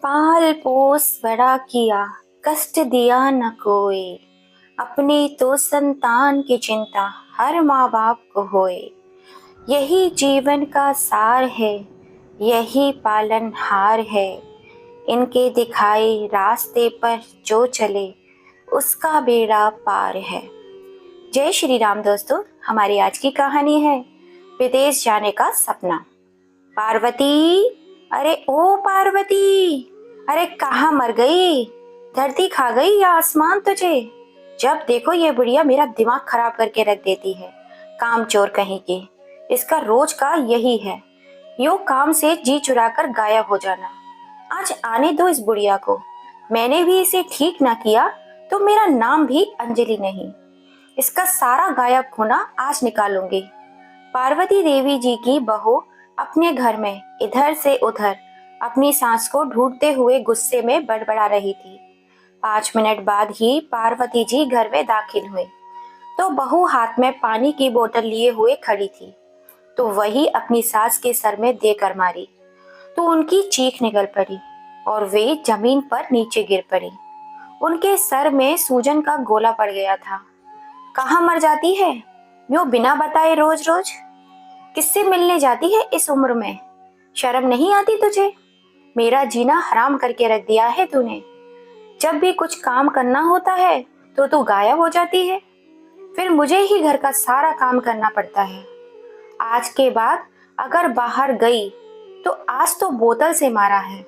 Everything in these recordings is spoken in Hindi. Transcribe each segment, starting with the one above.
पाल पोस बड़ा किया, कष्ट दिया न कोई। अपनी तो संतान की चिंता हर माँ बाप को होए। यही जीवन का सार है, यही पालनहार है। इनके दिखाए रास्ते पर जो चले, उसका बेड़ा पार है। जय श्री राम दोस्तों। हमारी आज की कहानी है विदेश जाने का सपना। पार्वती, अरे ओ पार्वती, अरे कहाँ मर गई? धरती खा गई या आसमान तुझे? जब देखो ये बुढ़िया मेरा दिमाग खराब करके रख देती है। कामचोर कहीं की, इसका रोज का यही है, यूं काम से जी चुराकर गायब हो जाना। आज आने दो इस बुढ़िया को। मैंने भी इसे ठीक ना किया तो मेरा नाम भी अंजलि नहीं। इसका सारा गायब होना आज निकालूंगी। पार्वती देवी जी की बहू अपने घर में इधर से उधर अपनी सांस को ढूंढते हुए गुस्से में बड़बड़ा रही थी। 5 मिनट बाद ही पार्वती जी घर में दाखिल हुए तो बहू हाथ में पानी की बोतल लिए हुए खड़ी थी। तो वही अपनी सास के सर में देकर मारी तो उनकी चीख निकल पड़ी और वे जमीन पर नीचे गिर पड़ी। उनके सर में सूजन का गोला पड़ गया था। कहाँ मर जाती है यूं बिना बताए रोज रोज? किससे मिलने जाती है इस उम्र में? शर्म नहीं आती तुझे? मेरा जीना हराम करके रख दिया है तूने। जब भी कुछ काम करना होता है तो तू गायब हो जाती है, फिर मुझे ही घर का सारा काम करना पड़ता है। आज के बाद अगर बाहर गई तो आज तो बोतल से मारा है,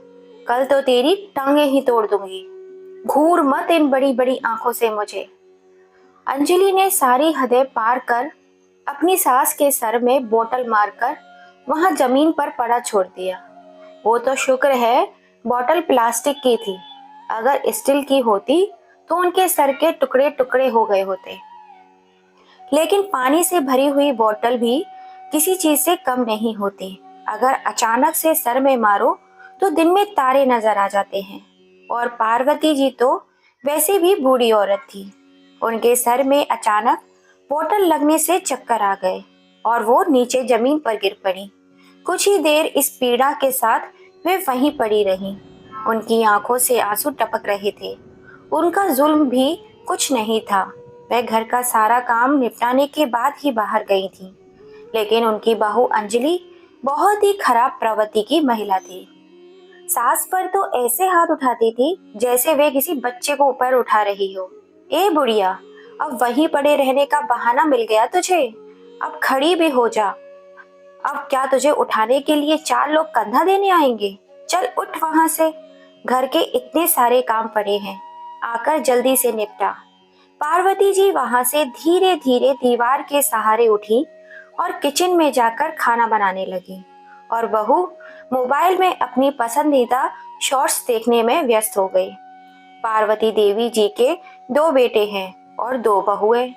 कल तो तेरी टांगे ही तोड़ दूंगी। घूर मत इन बड़ी बड़ी आंखों से मुझे। अंजलि ने सारी हदें पार कर अपनी सास के सर में बोतल मारकर वहां जमीन पर पड़ा छोड़ दिया। वो तो शुक्र है बोतल प्लास्टिक की थी, अगर स्टील की होती तो उनके सर के टुकड़े टुकड़े हो गए होते। लेकिन पानी से भरी हुई बोतल भी किसी चीज से कम नहीं होती। अगर अचानक से सर में मारो तो दिन में तारे नजर आ जाते हैं। और पार्वती जी तो वैसे भी बूढ़ी औरत थी। उनके सर में अचानक बोतल लगने से चक्कर आ गए और वो नीचे जमीन पर गिर पड़ी। कुछ ही देर इस पीड़ा के साथ वे वहीं पड़ी रहीं। उनकी आंखों से आंसू टपक रहे थे। उनका जुल्म भी कुछ नहीं था। वह घर का सारा काम निपटाने के बाद ही बाहर गई थी। लेकिन उनकी बहू अंजलि बहुत ही खराब प्रवृत्ति की महिला थी। सास पर तो ऐसे हाथ उठाती थी जैसे वे किसी बच्चे को ऊपर उठा रही हो। ए बुढ़िया, अब वहीं पड़े रहने का बहाना मिल गया तुझे? अब खड़ी भी हो जा। अब क्या तुझे उठाने के लिए 4 लोग कंधा देने आएंगे? चल उठ वहां से। घर के इतने सारे काम पड़े हैं, आकर जल्दी से निपटा। पार्वती जी वहां से धीरे धीरे दीवार के सहारे उठी और किचन में जाकर खाना बनाने लगी। और बहू मोबाइल में अपनी पसंदीदा शॉर्ट्स देखने में व्यस्त हो गई। पार्वती देवी जी के 2 बेटे हैं और 2 बहुएं।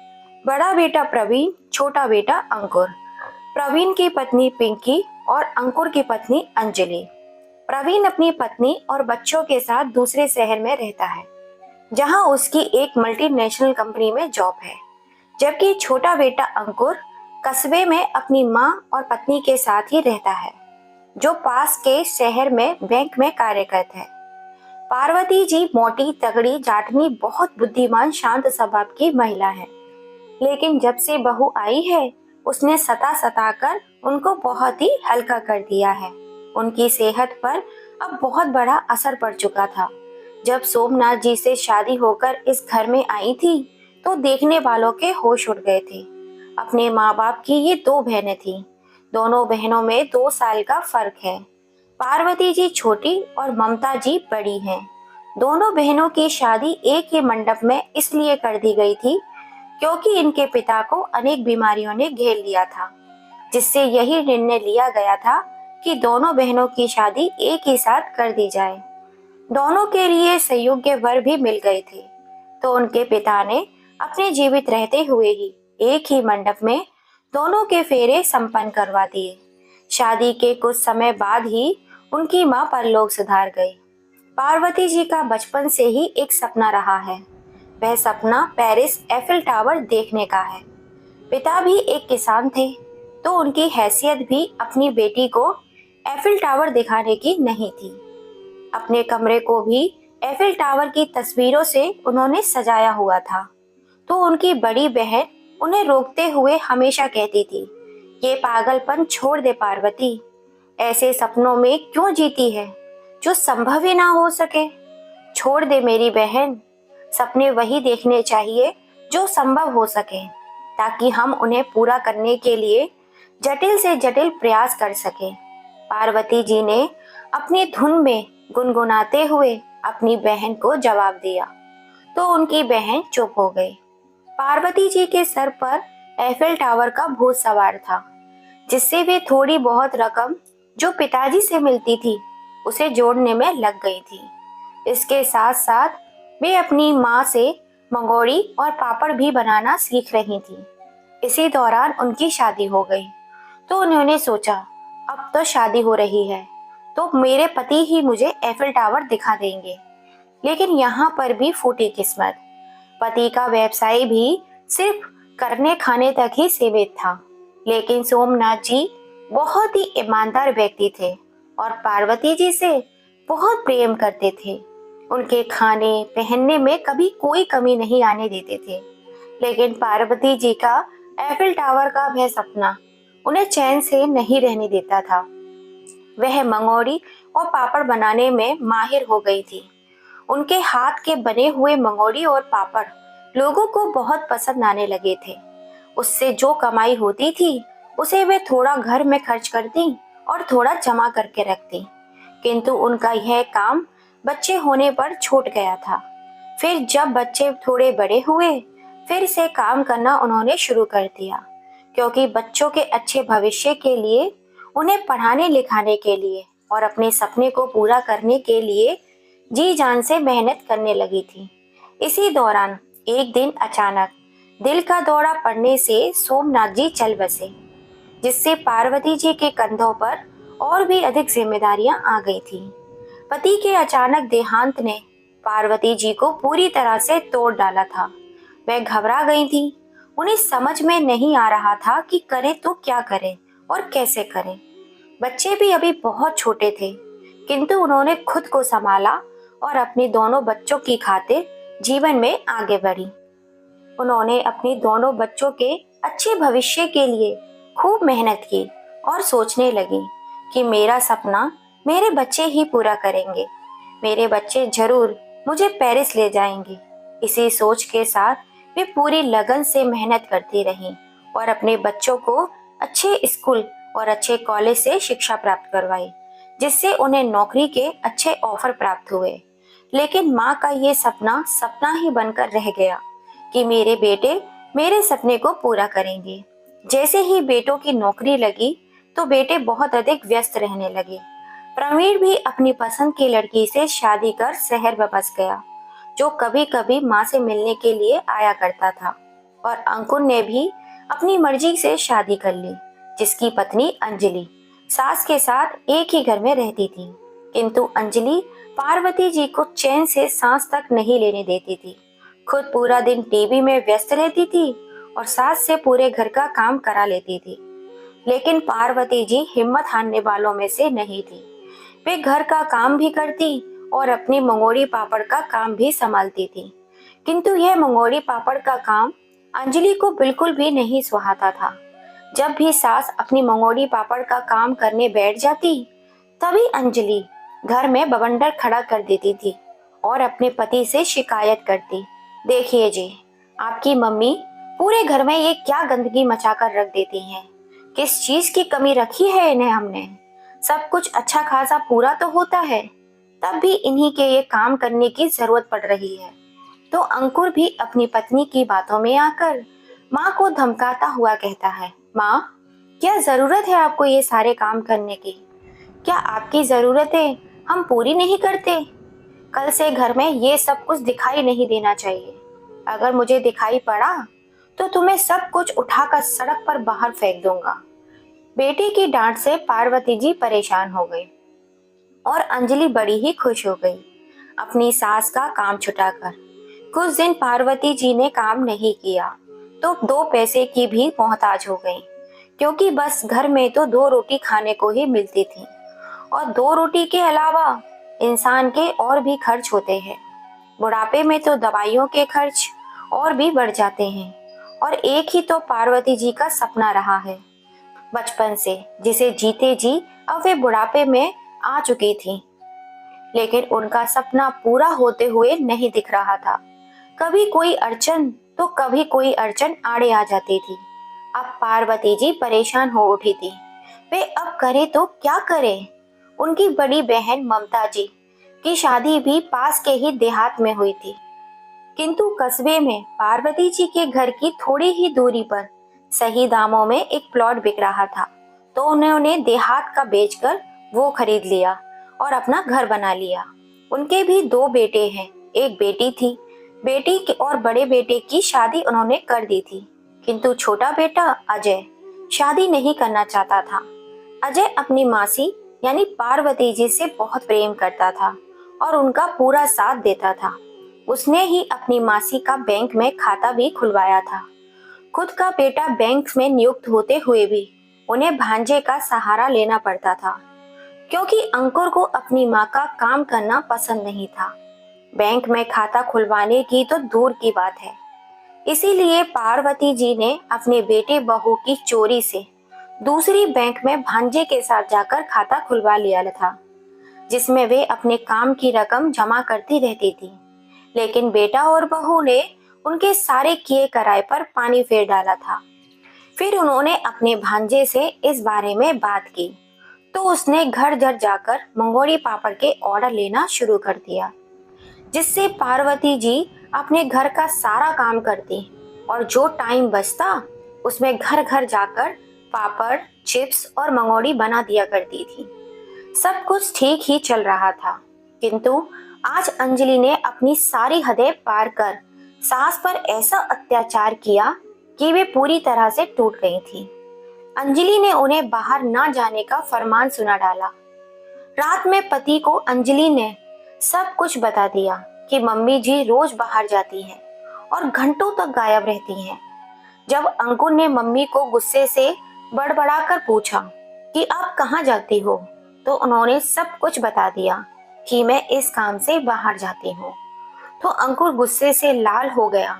बड़ा बेटा प्रवीण, छोटा बेटा अंकुर। प्रवीण की पत्नी पिंकी और अंकुर की पत्नी अंजलि। प्रवीण अपनी पत्नी और बच्चों के साथ दूसरे शहर में रहता है, जहां उसकी एक मल्टीनेशनल कंपनी में जॉब है। जबकि छोटा बेटा अंकुर कस्बे में अपनी मां और पत्नी के साथ ही रहता है, जो पास के शहर में बैंक में कार्यरत है। पार्वती जी मोटी तगड़ी जाटनी बहुत बुद्धिमान शांत स्वभाव की महिला है। लेकिन जब से बहू आई है उसने सता सता कर उनको बहुत ही हल्का कर दिया है। उनकी सेहत पर अब बहुत बड़ा असर पड़ चुका था। जब सोमनाथ जी से शादी होकर इस घर में आई थी तो देखने वालों के होश उड़ गए थे। अपने माँ बाप की ये 2 बहनें थीं। दोनों बहनों में 2 साल का फर्क है। पार्वती जी छोटी और ममता जी बड़ी हैं। दोनों बहनों की शादी एक ही मंडप में इसलिए कर दी गई थी क्योंकि इनके पिता को अनेक बीमारियों ने घेर लिया था, जिससे यही निर्णय लिया गया था कि दोनों बहनों की शादी एक ही साथ कर दी जाए। दोनों के लिए संयोग्य वर भी मिल गए थे, तो उनके पिता ने अपने जीवित रहते हुए ही एक ही मंडप में दोनों के फेरे संपन्न करवा दिए। शादी के कुछ समय बाद ही उनकी मां परलोक सिधार गई। पार्वती जी का बचपन से ही एक सपना रहा है। वह सपना पेरिस एफिल टावर देखने का है। पिता भी एक किसान थे, तो उनकी हैसियत भी अपनी बेटी को एफिल टावर दिखाने की नहीं थी। अपने कमरे को भी एफिल टावर की तस्वीरों से उन्होंने सजाया हुआ था। तो उनकी बड़ी बहन उन्हें रोकते हुए हमेशा कहती थी, ये पागलपन छोड़ दे पार्वती, ऐसे सपनों में क्यों जीती है जो संभव ही ना हो सके। छोड़ दे मेरी बहन, सपने वही देखने चाहिए जो संभव हो सके, ताकि हम उन्हें पूरा करने के लिए जटिल से जटिल प्रयास कर सकें। पार्वती जी ने अपनी धुन में गुनगुनाते हुए अपनी बहन को जवाब दिया। तो उनकी बहन चुप हो गई। पार्वती जी के सर पर एफिल टावर का भूत सवार था, जिससे वे थोड़ी बहुत रकम जो पिताजी से मिलती थी उसे जोड़ने में लग गई थी। इसके साथ साथ वे अपनी माँ से मंगोड़ी और पापड़ भी बनाना सीख रही थी। इसी दौरान उनकी शादी हो गई। तो उन्होंने सोचा, अब तो शादी हो रही है तो मेरे पति ही मुझे एफिल टावर दिखा देंगे। लेकिन यहाँ पर भी फूटी किस्मत। पति का व्यवसाय भी सिर्फ करने खाने तक ही सीमित था। लेकिन सोमनाथ जी बहुत ही ईमानदार व्यक्ति थे और पार्वती जी से बहुत प्रेम करते थे। उनके खाने पहनने में कभी कोई कमी नहीं आने देते थे। लेकिन पार्वती जी का एफिल टावर का वह सपना उन्हें चैन से नहीं रहने देता था। वह मंगोड़ी और पापड़ बनाने में माहिर हो गई थी। उनके हाथ के बने हुए मंगोड़ी और पापड़ लोगों को बहुत पसंद आने लगे थे। उससे जो कमाई होती थी उसे वे थोड़ा घर में खर्च करती और थोड़ा जमा करके रखती। किंतु उनका यह काम बच्चे होने पर छूट गया था। फिर जब बच्चे थोड़े बड़े हुए, फिर से काम करना उन्होंने शुरू कर दिया, क्योंकि बच्चों के अच्छे भविष्य के लिए, उन्हें पढ़ाने लिखाने के लिए और अपने सपने को पूरा करने के लिए जी जान से मेहनत करने लगी थी। इसी दौरान एक दिन अचानक दिल का दौरा पड़ने से सोमनाथ जी चल बसे, जिससे पार्वती जी के कंधों पर और भी अधिक जिम्मेदारियां आ गई थी। पति के अचानक देहांत ने पार्वती जी को पूरी तरह से तोड़ डाला था। वह घबरा गई थी। उन्हें समझ में नहीं आ रहा था कि करे तो क्या करे और कैसे करे। बच्चे भी अभी बहुत छोटे थे, किंतु उन्होंने खुद को संभाला और अपने दोनों बच्चों की खातिर जीवन में आगे बढ़ी। उन्होंने अपने दोनों बच्चों के अच्छे भविष्य के लिए खूब मेहनत की और सोचने लगी कि मेरा सपना मेरे बच्चे ही पूरा करेंगे। मेरे बच्चे जरूर मुझे पेरिस ले जाएंगे। इसी सोच के साथ वे पूरी लगन से मेहनत करती रहीं और अपने बच्चों को अच्छे स्कूल और अच्छे कॉलेज से शिक्षा प्राप्त करवाई, जिससे उन्हें नौकरी के अच्छे ऑफर प्राप्त हुए। लेकिन माँ का ये सपना सपना ही बनकर रह गया कि मेरे बेटे मेरे सपने को पूरा करेंगे। जैसे ही बेटों की नौकरी लगी तो बेटे बहुत अधिक व्यस्त रहने लगे। प्रवीण भी अपनी पसंद की लड़की से शादी कर शहर में बस गया, जो कभी कभी माँ से मिलने के लिए आया करता था। और अंकुर ने भी अपनी मर्जी से शादी कर ली, जिसकी पत्नी अंजलि सास के साथ एक ही घर में रहती थी। किंतु अंजलि पार्वती जी को चैन से सांस तक नहीं लेने देती थी। खुद पूरा दिन टीवी में व्यस्त रहती थी और सास से पूरे घर का काम करा लेती थी। लेकिन पार्वती जी हिम्मत हारने वालों में से नहीं थी। वे घर का काम भी करती और अपनी मंगोड़ी पापड़ का काम भी संभालती थी। किंतु यह मंगोड़ी पापड़ का काम अंजलि को बिल्कुल भी नहीं सुहाता था। जब भी सास अपनी मंगोड़ी पापड़ का काम करने बैठ जाती, तभी अंजलि घर में बवंडर खड़ा कर देती थी और अपने पति से शिकायत करती, देखिए जी, आपकी मम्मी पूरे घर में ये क्या गंदगी मचा कर रख देती हैं। किस चीज की कमी रखी है इन्हें हमने। सब कुछ अच्छा खासा पूरा तो होता है, तब भी इन्हीं के ये काम करने की जरूरत पड़ रही है। तो अंकुर भी अपनी पत्नी की बातों में आकर माँ को धमकाता हुआ कहता है, माँ, क्या जरूरत है आपको ये सारे काम करने की? क्या आपकी जरूरतें हम पूरी नहीं करते? कल से घर में ये सब कुछ दिखाई नहीं देना चाहिए। अगर मुझे दिखाई पड़ा तो तुम्हें सब कुछ उठाकर सड़क पर बाहर फेंक दूंगा। बेटी की डांट से पार्वती जी परेशान हो गई और अंजलि बड़ी ही खुश हो गई अपनी सास का काम छुटाकर। कुछ दिन पार्वती जी ने काम नहीं किया तो 2 पैसे की भी मोहताज हो गई, क्योंकि बस घर में तो 2 रोटी खाने को ही मिलती थी और 2 रोटी के अलावा इंसान के और भी खर्च होते हैं। बुढ़ापे में तो दवाइयों के खर्च और भी बढ़ जाते हैं। और एक ही तो पार्वती जी का सपना रहा है बचपन से, जिसे जीते जी अब वे बुढ़ापे में आ चुकी थी, लेकिन उनका सपना पूरा होते हुए नहीं दिख रहा था। कभी कोई अड़चन तो कभी कोई अड़चन आड़े आ जाती थी। अब पार्वती जी परेशान हो उठी थी। वे अब करे तो क्या करे। उनकी बड़ी बहन ममता जी की शादी भी पास के ही देहात में हुई थी, किंतु कस्बे में पार्वती जी के घर की थोड़ी ही दूरी पर सही दामों में एक प्लॉट बिक रहा था, तो उन्होंने देहात का बेचकर वो खरीद लिया और अपना घर बना लिया। उनके भी दो बेटे हैं, एक बेटी थी। बेटी के और बड़े बेटे की शादी उन्होंने कर दी थी, किंतु छोटा बेटा अजय शादी नहीं करना चाहता था। अजय अपनी मासी यानी पार्वती जी से बहुत प्रेम करता था और उनका पूरा साथ देता था। उसने ही अपनी मासी का बैंक में खाता भी खुलवाया था। खुद का बेटा बैंक में नियुक्त होते हुए भी उन्हें भांजे का सहारा लेना पड़ता था, क्योंकि अंकुर को अपनी माँ का काम करना पसंद नहीं था। बैंक में खाता खुलवाने की तो दूर की बात है। इसीलिए पार्वती जी ने अपने बेटे बहू की चोरी से दूसरी बैंक में भांजे के साथ जाकर खाता खुलवा लिया था, जिसमें वे अपने काम की रकम जमा करती रहती थी। लेकिन बेटा और बहू ने उनके सारे किए कराए पर पानी फेर डाला था। फिर उन्होंने अपने भांजे से इस बारे में बात की, तो उसने घर घर जाकर मंगोड़ी पापड़ के ऑर्डर लेना शुरू कर दिया, जिससे पार्वती जी अपने घर का सारा काम करती और जो टाइम बचता उसमें घर घर जाकर पापड़, चिप्स और मंगोड़ी बना दिया करती थी। सब कुछ ठीक ही चल रहा था, किंतु आज अंजलि ने अपनी सारी हदें पार कर सास पर ऐसा अत्याचार किया कि वे पूरी तरह से टूट गई थी। अंजलि ने उन्हें बाहर ना जाने का फरमान सुना डाला। रात में पति को अंजलि ने सब कुछ बता दिया कि मम्मी जी रोज बाहर जाती हैं और घंटों तक गायब रहती हैं। जब अंकुर ने मम्मी को गुस्से से बड़बड़ाकर पूछा कि आप कहाँ जाती हो, तो उन्होंने सब कुछ बता दिया कि मैं इस काम से बाहर जाती हूँ। तो अंकुर गुस्से से लाल हो गया,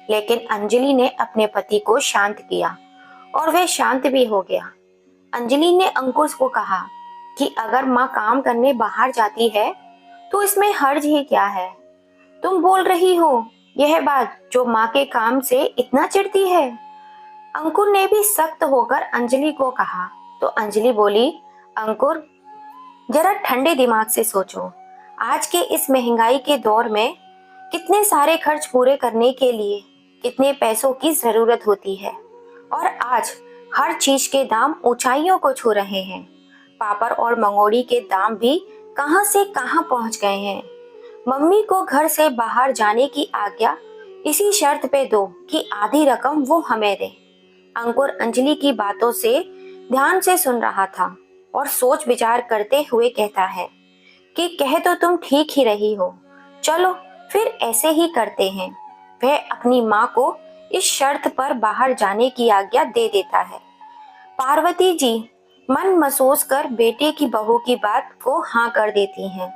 लेकिन अंजलि ने अपने पति को शांत किया और वह शांत भी हो गया। अंजलि ने अंकुर को कहा कि अगर माँ काम करने बाहर जाती है तो इसमें हर्ज ही क्या है। तुम बोल रही हो यह बात जो माँ के काम से इतना चिढ़ती है। अंकुर ने भी सख्त होकर अंजलि को कहा, तो अंजलि बोली, अंकुर जरा ठंडे दिमाग से सोचो। आज के इस महंगाई के दौर में कितने सारे खर्च पूरे करने के लिए कितने पैसों की जरूरत होती है, और आज हर चीज के दाम ऊंचाइयों को छू रहे हैं। पापड़ और मंगोड़ी के दाम भी कहां से कहां पहुंच गए हैं। मम्मी को घर से बाहर जाने की आज्ञा इसी शर्त पे दो कि आधी रकम वो हमें दे। अंकुर अंजलि की बातों से ध्यान से सुन रहा था और सोच विचार करते हुए कहता है कि कह तो तुम ठीक ही रही हो, चलो फिर ऐसे ही करते हैं। वह अपनी माँ को इस शर्त पर बाहर जाने की आज्ञा दे देता है। पार्वती जी मन मसोस कर बेटे की बहू की बात को हाँ कर देती हैं।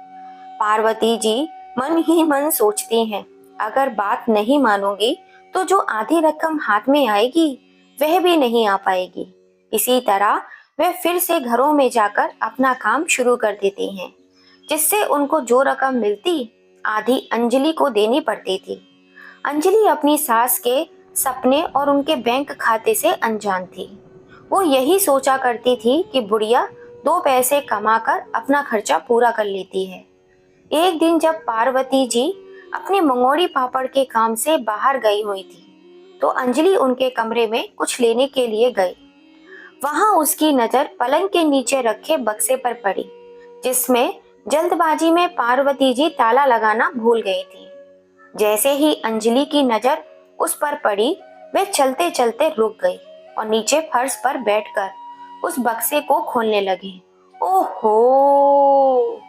पार्वती जी मन ही मन सोचती हैं, अगर बात नहीं मानूंगी तो जो आधी रकम हाथ में आएगी वह भी नहीं आ पाएगी। इसी तरह वे फिर से घरों में जाकर अपना काम शुरू कर देती हैं, जिससे उनको जो रकम मिलती आधी अंजलि को देनी पड़ती थी। अंजलि अपनी सास के सपने और उनके बैंक खाते से अनजान थी। वो यही सोचा करती थी कि बुढ़िया दो पैसे कमाकर अपना खर्चा पूरा कर लेती है। एक दिन जब पार्वती जी अपने मंगोड़ी पापड़ के काम से बाहर गई हुई थी, तो अंजलि उनके कमरे में कुछ लेने के लिए गई। वहां उसकी नजर पलंग के नीचे रखे बक्से पर पड़ी, जिसमें जल्दबाजी में पार्वती जी ताला लगाना भूल गई थी। जैसे ही अंजलि की नजर उस पर पड़ी, वे चलते चलते रुक गई और नीचे फर्श पर बैठकर उस बक्से को खोलने लगी। ओहो,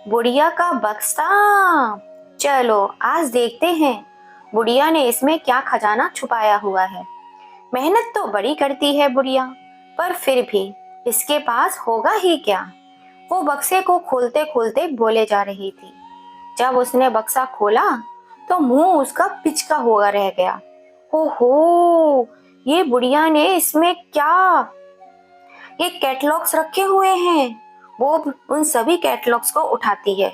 बुढ़िया का बक्सा! चलो आज देखते हैं बुढ़िया ने इसमें क्या खजाना छुपाया हुआ है। मेहनत तो बड़ी करती है बुढ़िया, पर फिर भी इसके पास होगा ही क्या। वो बक्से को खोलते खोलते बोले जा रही थी। जब उसने बक्सा खोला तो मुंह उसका पिचका हुआ रह गया। ओहो, ये बुढ़िया ने इसमें क्या, ये कैटलॉग्स रखे हुए हैं। वो उन सभी कैटलॉग्स को उठाती है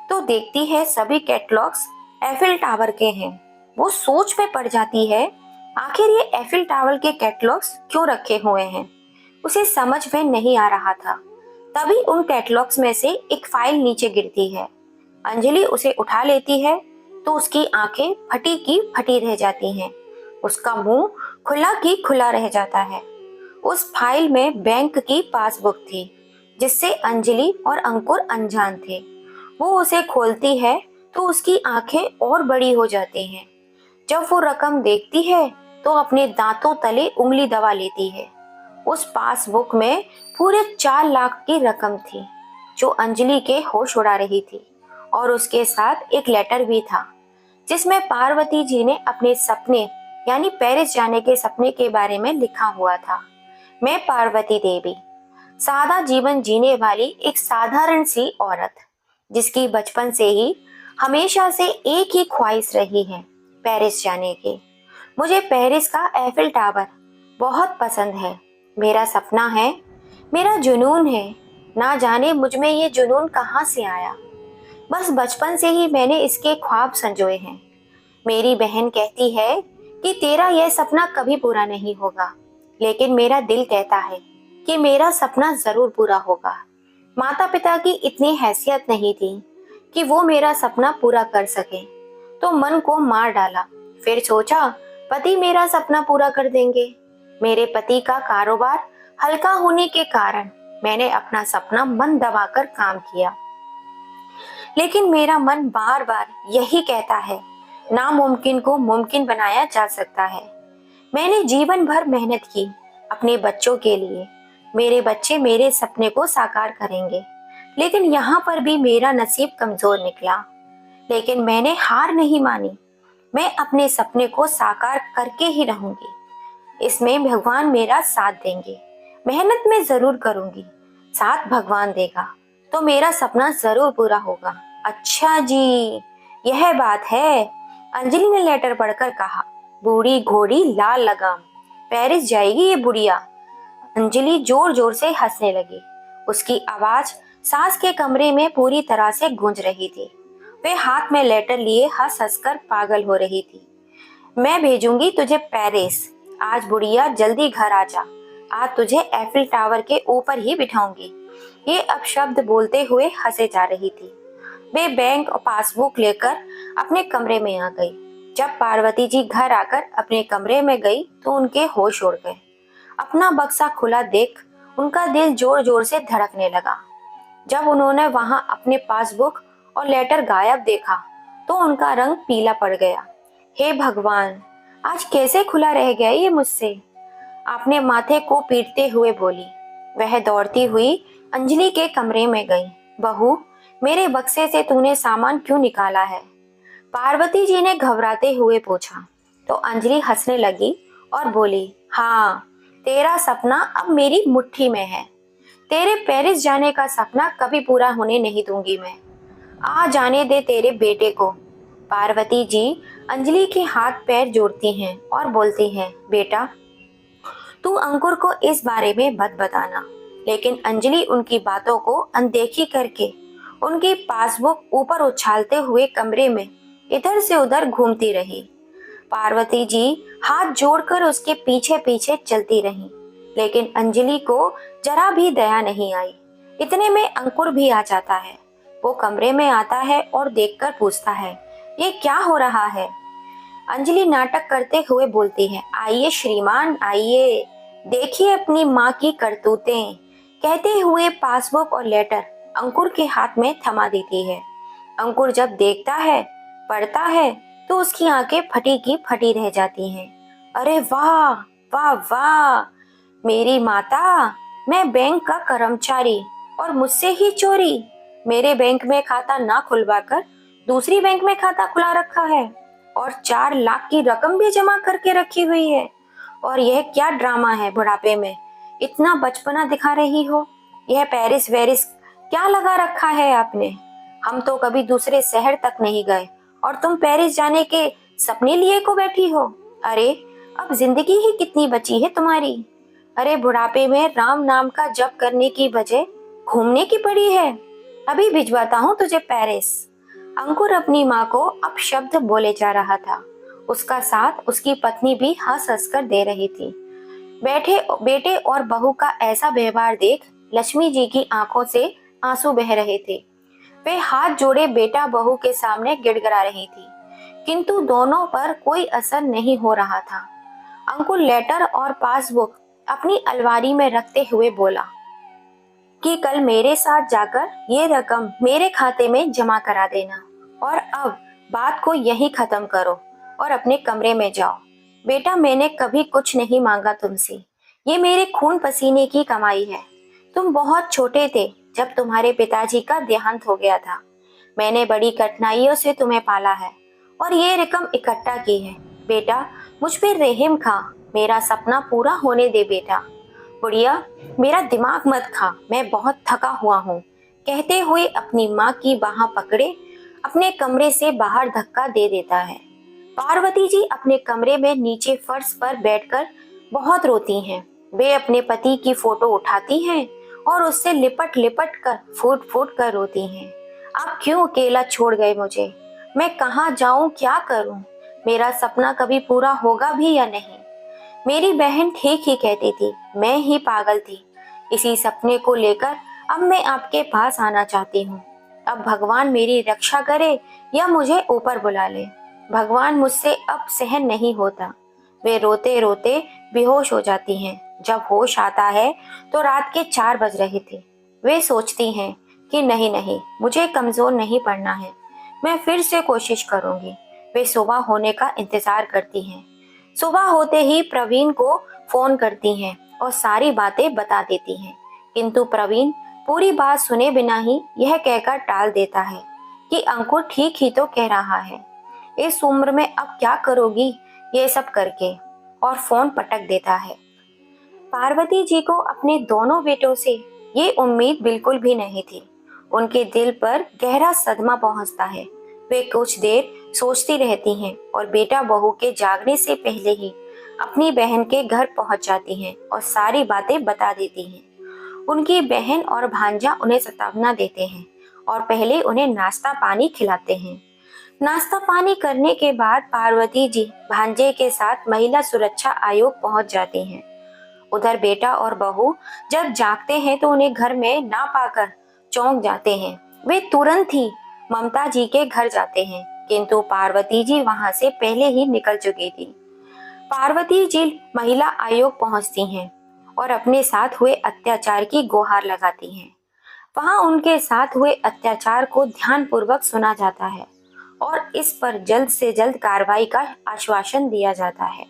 तो देखती है सभी कैटलॉग्स एफिल टावर के हैं। वो सोच में पड़ जाती है, आखिर ये एफिल टावर के कैटलॉग्स क्यों रखे हुए हैं। उसे समझ में नहीं आ रहा था। तभी उन कैटलॉग्स में से एक फाइल नीचे गिरती है। अंजलि उसे उठा लेती है तो उसकी आंखें फटी की फटी रह जाती हैं। उसका मुंह खुला की खुला रह जाता है। उस फाइल में बैंक की पासबुक थी जिससे अंजलि और अंकुर अनजान थे। वो उसे खोलती है तो उसकी आंखें और बड़ी हो जाती हैं। जब वो रकम देखती है तो अपने दांतों तले उंगली दबा लेती है। उस पासबुक में पूरे 4 लाख की रकम थी जो अंजलि के होश उड़ा रही थी। और उसके साथ एक लेटर भी था जिसमें पार्वती जी ने अपने सपने यानी पेरिस जाने के सपने के बारे में लिखा हुआ था। मैं पार्वती देवी, सादा जीवन जीने वाली एक साधारण सी औरत, जिसकी बचपन से ही हमेशा से एक ही ख्वाहिश रही है, पेरिस जाने की। मुझे पेरिस का एफिल टावर बहुत पसंद है। मेरा सपना है, मेरा जुनून है। ना जाने मुझ में ये जुनून कहाँ से आया। बस बचपन से ही मैंने इसके ख्वाब संजोए हैं। मेरी बहन कहती है कि तेरा यह सपना कभी पूरा नहीं होगा, लेकिन मेरा दिल कहता है कि मेरा सपना जरूर पूरा होगा। माता पिता की इतनी हैसियत नहीं थी कि वो मेरा सपना पूरा कर सके, तो मन को मार डाला। फिर सोचा पति मेरा सपना पूरा कर देंगे। मेरे पति का कारोबार हल्का होने के कारण मैंने अपना सपना मन दबाकर काम किया, लेकिन मेरा मन बार बार यही कहता है, नामुमकिन को मुमकिन बनाया जा सकता है। मैंने जीवन भर मेहनत की अपने बच्चों के लिए। मेरे बच्चे मेरे सपने को साकार करेंगे, लेकिन यहाँ पर भी मेरा नसीब कमजोर निकला। लेकिन मैंने हार नहीं मानी। मैं अपने सपने को साकार करके ही रहूंगी। इसमें भगवान मेरा साथ देंगे। मेहनत मैं जरूर करूंगी, साथ भगवान देगा तो मेरा सपना जरूर पूरा होगा। अच्छा जी, यह बात है। अंजलि ने लेटर पढ़कर कहा, बूढ़ी घोड़ी लाल लगाम, पेरिस जाएगी ये बुढ़िया। अंजलि जोर जोर से हंसने लगी। उसकी आवाज सास के कमरे में पूरी तरह से गूंज रही थी। वे हाथ में लेटर लिए हंस हंसकर पागल हो रही थी। मैं भेजूंगी तुझे पेरिस। आज बुढ़िया जल्दी घर आ जा। आज तुझे एफिल टावर के ऊपर ही बिठाऊंगी। ये अब शब्द बोलते हुए हंसे जा रही थी। वे बैंक और पासबुक लेकर अपने कमरे में आ गई। जब पार्वती जी घर आकर अपने कमरे में गई तो उनके होश उड़ गए। अपना बक्सा खुला देख उनका दिल जोर जोर से धड़कने लगा। जब उन्होंने वहां अपने पासबुक और लेटर गायब देखा तो उनका रंग पीला पड़ गया। हे भगवान, आज कैसे खुला रह गया ये मुझसे। आपने माथे को पीटते हुए बोली। वह दौड़ती हुई अंजलि के कमरे में गई। बहू, मेरे बक्से से तूने सामान क्यों निकाला है? पार्वती जी ने घबराते हुए पूछा। तो अंजलि हंसने लगी और बोली, हाँ, तेरा सपना अब मेरी मुट्ठी में है। तेरे पेरिस जाने का सपना कभी पूरा होने नहीं दूंगी मैं। आ जाने दे तेरे बेटे को। पार्वती जी अंजलि के हाथ पैर जोड़ती हैं और बोलती हैं, बेटा, तू अंकुर को इस बारे में मत बताना। लेकिन अंजलि उनकी बातों को अनदेखी करके उनकी पासबुक ऊपर उछालते हुए कमरे में इधर से उधर घूमती रही। पार्वती जी हाथ जोड़कर उसके पीछे पीछे चलती रहीं, लेकिन अंजलि को जरा भी दया नहीं आई। इतने में अंकुर भी आ जाता है। वो कमरे में आता है और देखकर पूछता है, ये क्या हो रहा है? अंजलि नाटक करते हुए बोलती है, आइए श्रीमान, आइए, देखिए अपनी माँ की करतूतें। कहते हुए पासबुक और लेटर अंकुर के हाथ में थमा देती है। अंकुर जब देखता है, पढ़ता है, तो उसकी आंखें फटी की फटी रह जाती हैं। अरे वाह, वाह वाह, मेरी माता, मैं बैंक का कर्मचारी और मुझसे ही चोरी। मेरे बैंक में खाता ना खुलवाकर दूसरी बैंक में खाता खुला रखा है और 4 लाख की रकम भी जमा करके रखी हुई है। और यह क्या ड्रामा है, बुढ़ापे में इतना बचपना दिखा रही हो। यह पेरिस वेरिस क्या लगा रखा है आपने? हम तो कभी दूसरे शहर तक नहीं गए और तुम पेरिस जाने के सपने लिए को बैठी हो। अरे, अब जिंदगी ही कितनी बची है तुम्हारी? अरे, बुढ़ापे में राम नाम का जप करने की बजाय घूमने की पड़ी है। अभी भिजवाता हूँ तुझे पेरिस। अंकुर अपनी माँ को अपशब्द बोले जा रहा था। उसका साथ उसकी पत्नी भी हंस हंस कर दे रही थी। बैठे बेटे और बहू का ऐसा व्यवहार देख लक्ष्मी जी की आंखों से आंसू बह रहे थे। वे हाथ जोड़े बेटा बहू के सामने गिड़गिड़ा रही थी, किंतु दोनों पर कोई असर नहीं हो रहा था। अंकुर लेटर और पासबुक अपनी अलमारी में रखते हुए बोला कि कल मेरे साथ जाकर ये रकम मेरे खाते में जमा करा देना, और अब बात को यहीं खत्म करो और अपने कमरे में जाओ। बेटा, मैंने कभी कुछ नहीं मांगा तुमसे। ये मेरे खून पसीने की कमाई है। तुम बहुत छोटे थे जब तुम्हारे पिताजी का देहांत हो गया था। मैंने बड़ी कठिनाइयों से तुम्हें पाला है और ये रकम इकट्ठा की है। बेटा, मुझ पे रहम खा, मेरा सपना पूरा होने दे बेटा। बुढ़िया, मेरा दिमाग मत खा, मैं बहुत थका हुआ हूँ, कहते हुए अपनी माँ की बाह पकड़े अपने कमरे से बाहर धक्का दे देता है। पार्वती जी अपने कमरे में नीचे फर्श पर बैठकर बहुत रोती हैं। वे अपने पति की फोटो उठाती हैं और उससे लिपट लिपट कर फूट फूट कर रोती हैं। आप क्यों अकेला छोड़ गए मुझे? मैं कहाँ जाऊं, क्या करूं? मेरा सपना कभी पूरा होगा भी या नहीं? मेरी बहन ठीक ही कहती थी, मैं ही पागल थी। इसी सपने को लेकर अब मैं आपके पास आना चाहती हूँ। अब भगवान मेरी रक्षा करे या मुझे ऊपर बुला ले। भगवान, मुझसे अब सहन नहीं होता। वे रोते रोते बेहोश हो जाती हैं। जब होश आता है तो रात के 4 बज रहे थे। वे सोचती हैं कि नहीं नहीं, मुझे कमजोर नहीं पड़ना है, मैं फिर से कोशिश करूंगी। वे सुबह होने का इंतजार करती हैं। सुबह होते ही प्रवीण को फोन करती हैं और सारी बातें बता देती हैं, किंतु प्रवीण पूरी बात सुने बिना ही यह कहकर टाल देता है कि अंकुर ठीक ही तो कह रहा है, इस उम्र में अब क्या करोगी ये सब करके, और फोन पटक देता है। पार्वती जी को अपने दोनों बेटों से ये उम्मीद बिल्कुल भी नहीं थी। उनके दिल पर गहरा सदमा पहुंचता है। वे कुछ देर सोचती रहती हैं और बेटा बहू के जागने से पहले ही अपनी बहन के घर पहुंच जाती हैं और सारी बातें बता देती हैं। उनकी बहन और भांजा उन्हें सांत्वना देते हैं और पहले उन्हें नाश्ता पानी खिलाते हैं। नाश्ता पानी करने के बाद पार्वती जी भांजे के साथ महिला सुरक्षा आयोग पहुंच जाती हैं। उधर बेटा और बहू जब जागते हैं तो उन्हें घर में ना पाकर चौंक जाते हैं। वे तुरंत ही ममता जी के घर जाते हैं, किंतु पार्वती जी वहां से पहले ही निकल चुकी थी। पार्वती जी महिला आयोग पहुंचती हैं और अपने साथ हुए अत्याचार की गुहार लगाती हैं। वहां उनके साथ हुए अत्याचार को ध्यानपूर्वक सुना जाता है और इस पर जल्द से जल्द कार्रवाई का आश्वासन दिया जाता है।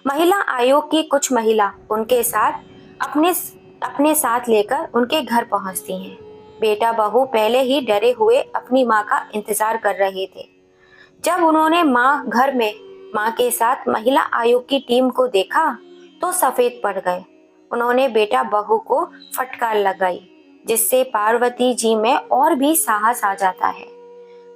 महिला आयोग की कुछ महिला उनके साथ अपने अपने साथ लेकर उनके घर पहुंचती हैं। बेटा बहू पहले ही डरे हुए अपनी माँ का इंतजार कर रहे थे। जब उन्होंने घर में माँ के साथ महिला आयोग की टीम को देखा तो सफेद पड़ गए। उन्होंने बेटा बहू को फटकार लगाई, जिससे पार्वती जी में और भी साहस आ जाता है।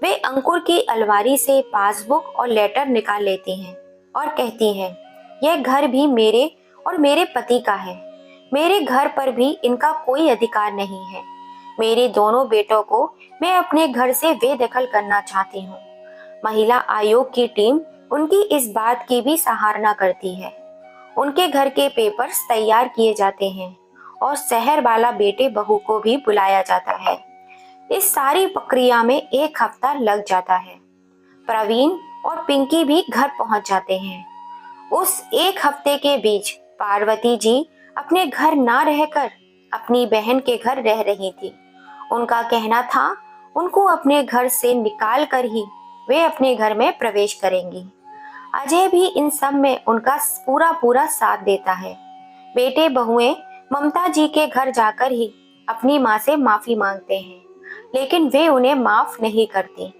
वे अंकुर की अलमारी से पासबुक और लेटर निकाल लेती हैं और कहती हैं, यह घर भी मेरे और मेरे पति का है। मेरे घर पर भी इनका कोई अधिकार नहीं है। मेरे दोनों बेटों को मैं अपने घर से बेदखल करना चाहती हूँ। महिला आयोग की टीम उनकी इस बात की भी सराहना करती है। उनके घर के पेपर्स तैयार किए जाते हैं और शहर वाला बेटे बहू को भी बुलाया जाता है। इस सारी प्रक्रिया में 1 हफ्ता लग जाता है। प्रवीण और पिंकी भी घर पहुंच जाते हैं। उस 1 हफ्ते के बीच पार्वती जी अपने घर ना रहकर अपनी बहन के घर रह रही थी। उनका कहना था उनको अपने घर से निकाल कर ही वे अपने घर में प्रवेश करेंगी। अजय भी इन सब में उनका पूरा पूरा साथ देता है। बेटे बहुएं ममता जी के घर जाकर ही अपनी माँ से माफी मांगते हैं, लेकिन वे उन्हें माफ नहीं करती।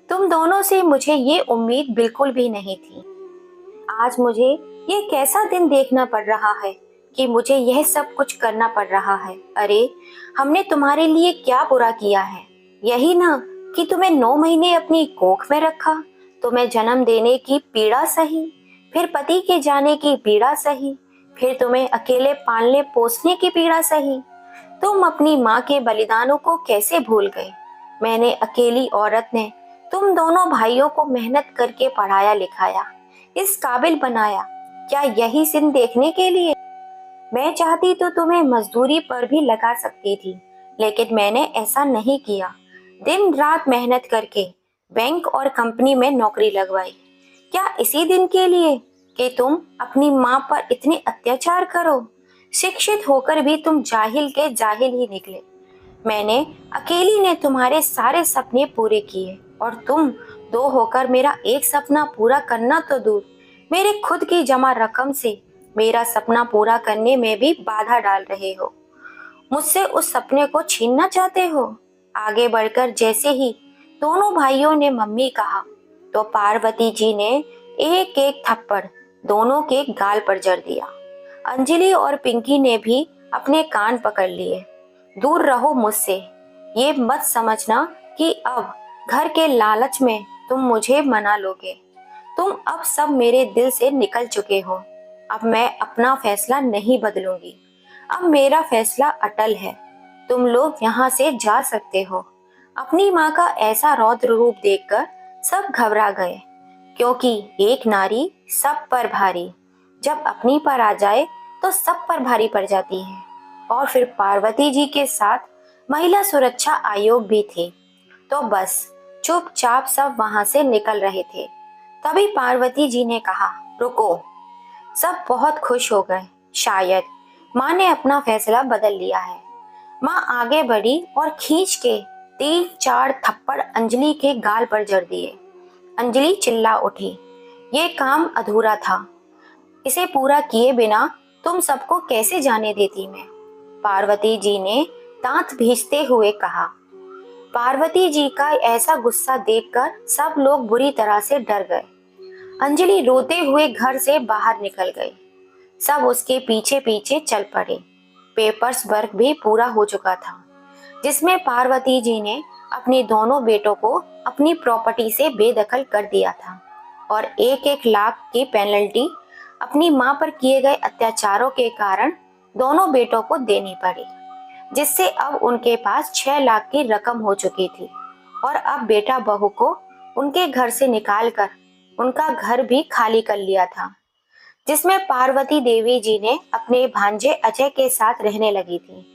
तुम दोनों से मुझे ये उम्मीद बिल्कुल भी नहीं थी। आज मुझे ये कैसा दिन देखना पड़ रहा है कि मुझे यह सब कुछ करना पड़ रहा है। अरे, हमने तुम्हारे लिए क्या बुरा किया है? यही ना कि तुम्हें 9 महीने अपनी कोख में रखा, तुम्हें जन्म देने की पीड़ा सही, फिर पति के जाने की पीड़ा सही, फिर तुम्हें अकेले पालने पोसने की पीड़ा सही। तुम अपनी माँ के बलिदानों को कैसे भूल गए? मैंने अकेली औरत ने तुम दोनों भाइयों को मेहनत करके पढ़ाया लिखाया, इस काबिल बनाया, क्या यही सिन देखने के लिए? मैं चाहती तो तुम्हें मजदूरी पर भी लगा सकती थी, लेकिन मैंने ऐसा नहीं किया। दिन रात मेहनत करके बैंक और कंपनी में नौकरी लगवाई। क्या इसी दिन के लिए कि तुम अपनी माँ पर इतने अत्याचार करो? शिक्षित होकर भी तुम जाहिल के जाहिल ही निकले। मैंने अकेली ने तुम्हारे सारे सपने पूरे किए और तुम दो होकर मेरा एक सपना पूरा करना तो दूर, मेरे खुद की जमा रकम से मेरा सपना पूरा करने में भी बाधा डाल रहे हो। मुझसे उस सपने को छीनना चाहते हो? आगे बढ़कर जैसे ही दोनों भाइयों ने मम्मी कहा, तो पार्वती जी ने एक एक थप्पड़ दोनों के गाल पर जड़ दिया। अंजलि और पिंकी ने भी अपने कान पकड़ लिए। दूर रहो मुझसे, ये मत समझना कि अब घर के लालच में तुम मुझे मना लोगे। तुम अब सब मेरे दिल से निकल चुके हो। अब मैं अपना फैसला नहीं बदलूंगी। अब मेरा फैसला अटल है। तुम लोग यहाँ से जा सकते हो। अपनी माँ का ऐसा रौद्र रूप देखकर सब घबरा गए, क्योंकि एक नारी सब पर भारी जब अपनी पर आ जाए तो सब पर भारी पड़ जाती है। और फिर पार्वती जी के साथ महिला सुरक्षा आयोग भी थे, तो बस चुपचाप सब वहां से निकल रहे थे। तभी पार्वती जी ने कहा, रुको। सब बहुत खुश हो गए। शायद माँ ने अपना फैसला बदल लिया है। माँ आगे बढ़ी और खींच के 3-4 थप्पड़ अंजलि के गाल पर जड़ दिए। अंजलि चिल्ला उठी, ये काम अधूरा था, इसे पूरा किए बिना तुम सबको कैसे जाने देती मैं? पार्वती जी ने दांत भींचते हुए कहा। पार्वती जी का ऐसा गुस्सा देखकर सब लोग बुरी तरह से डर गए। अंजलि रोते हुए घर से बाहर निकल गई। सब उसके पीछे पीछे चल पड़े। पेपर्स वर्क भी पूरा हो चुका था, जिसमें पार्वती जी ने अपने दोनों बेटों को अपनी प्रॉपर्टी से बेदखल कर दिया था और 1-1 लाख की पेनल्टी अपनी मां पर किए गए अत्याचारों के कारण दोनों बेटों को देनी पड़ी, जिससे अब उनके पास 6 लाख की रकम हो चुकी थी। और अब बेटा बहू को उनके घर से निकालकर उनका घर भी खाली कर लिया था, जिसमें पार्वती देवी जी ने अपने भांजे अजय के साथ रहने लगी थी।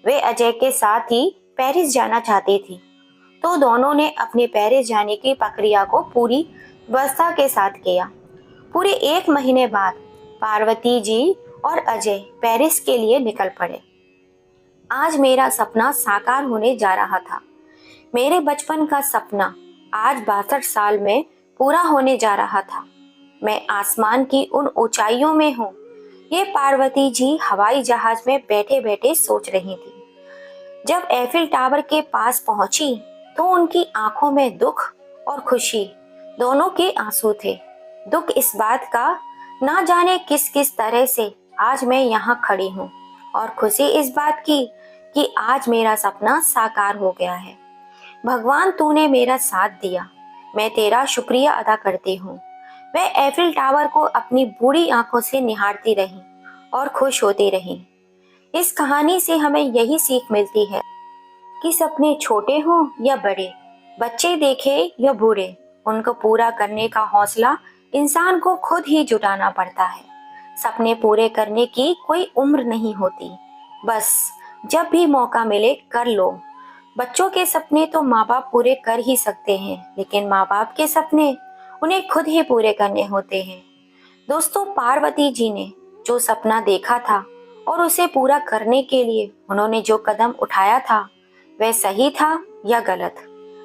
वे अजय के साथ ही पेरिस जाना चाहती थी, तो दोनों ने अपने पेरिस जाने की प्रक्रिया को पूरी व्यवस्था के साथ किया। पूरे 1 महीने बाद पार्वती जी और अजय पेरिस के लिए निकल पड़े। आज मेरा सपना साकार होने जा रहा था। मेरे बचपन का सपना आज 62 साल में पूरा होने जा रहा था। मैं आसमान की उन ऊंचाइयों में हूँ। ये पार्वती जी हवाई जहाज में बैठे बैठे सोच रही थी। जब एफिल टावर के पास पहुंची तो उनकी आंखों में दुख और खुशी दोनों के आंसू थे। दुख इस बात का, ना जाने किस किस तरह से आज मैं यहाँ खड़ी हूँ, और खुशी इस बात की कि आज मेरा सपना साकार हो गया है। भगवान, तूने मेरा साथ दिया। मैं तेरा शुक्रिया अदा करती हूँ। मैं एफिल टावर को अपनी बूढ़ी आंखों से निहारती रही और खुश होती रही। इस कहानी से हमें यही सीख मिलती है कि सपने छोटे हों या बड़े, बच्चे देखे या बूढ़े, उनको पूरा करने का हौसला इंसान को खुद ही जुटाना पड़ता है। सपने पूरे करने की कोई उम्र नहीं होती, बस जब भी मौका मिले कर लो। बच्चों के सपने तो माँ बाप पूरे कर ही सकते हैं, लेकिन माँ बाप के सपने उन्हें खुद ही पूरे करने होते हैं। दोस्तों, पार्वती जी ने जो सपना देखा था और उसे पूरा करने के लिए उन्होंने जो कदम उठाया था, वह सही था या गलत?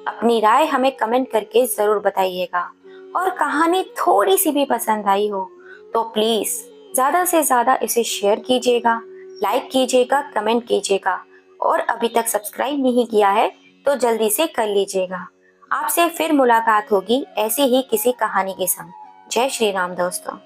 अपनी राय हमें कमेंट करके जरूर बताइएगा। और कहानी थोड़ी सी भी पसंद आई हो तो प्लीज ज्यादा से ज्यादा इसे शेयर कीजिएगा, लाइक कीजिएगा, कमेंट कीजिएगा, और अभी तक सब्सक्राइब नहीं किया है तो जल्दी से कर लीजिएगा। आपसे फिर मुलाकात होगी ऐसी ही किसी कहानी के संग। जय श्री राम दोस्तों।